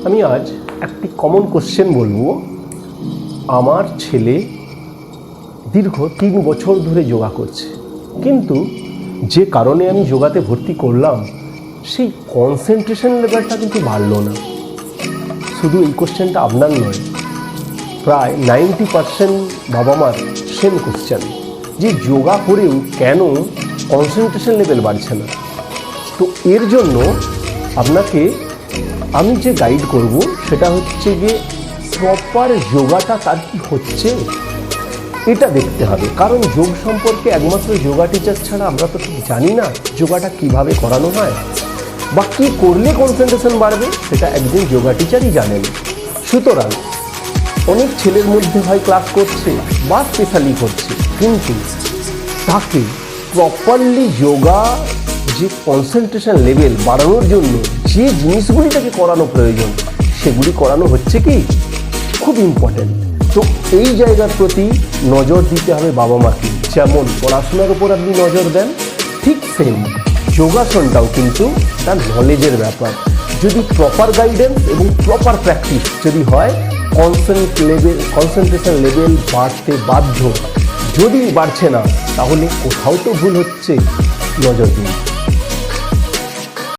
আমি আজ একটি কমন কোশ্চেন বলবো। আমার ছেলে দীর্ঘ 3 বছর ধরে যোগা করছে, কিন্তু যে কারণে আমি যোগাতে ভর্তি করলাম সেই কনসেন্ট্রেশন লেভেলটা কিন্তু বাড়লো না। শুধু এই কোশ্চেনটা আপনার নয়, প্রায় 90% বাবা মার সেম কোশ্চেন, যে যোগা করেও কেন কনসেন্ট্রেশন লেভেল বাড়ছে না। তো এর জন্য আপনাকে আমি যে গাইড করব সেটা হচ্ছে যে প্রপার যোগাটা তার কি হচ্ছে এটা দেখতে হবে। কারণ যোগ সম্পর্কে একমাত্র যোগা টিচার ছাড়া আমরা তো ঠিক জানি না যোগাটা কিভাবে করানো হয় বা কী করলে কনসেন্ট্রেশন বাড়বে, সেটা একজন যোগা টিচারই জানেন। সুতরাং অনেক ছেলের মধ্যে হয় ক্লাস করছে বা স্পেশালি করছে, কিন্তু তাকে প্রপারলি যোগা যে কনসেন্ট্রেশন লেভেল বাড়ানোর জন্য যে জিনিসগুলি তাকে করানো প্রয়োজন সেগুলি করানো হচ্ছে কি, খুব ইম্পর্ট্যান্ট। তো এই জায়গার প্রতি নজর দিতে হবে বাবা মাকে। যেমন পড়াশোনার উপর আপনি নজর দেন, ঠিক সেম যোগাসনটাও কিন্তু তার নলেজের ব্যাপার। যদি প্রপার গাইডেন্স এবং প্রপার প্র্যাকটিস যদি হয়, কনসেন্ট্রেশন লেভেল বাড়তে বাধ্য। যদি বাড়ছে না তাহলে কোথাও তো ভুল হচ্ছে, নজর দিন।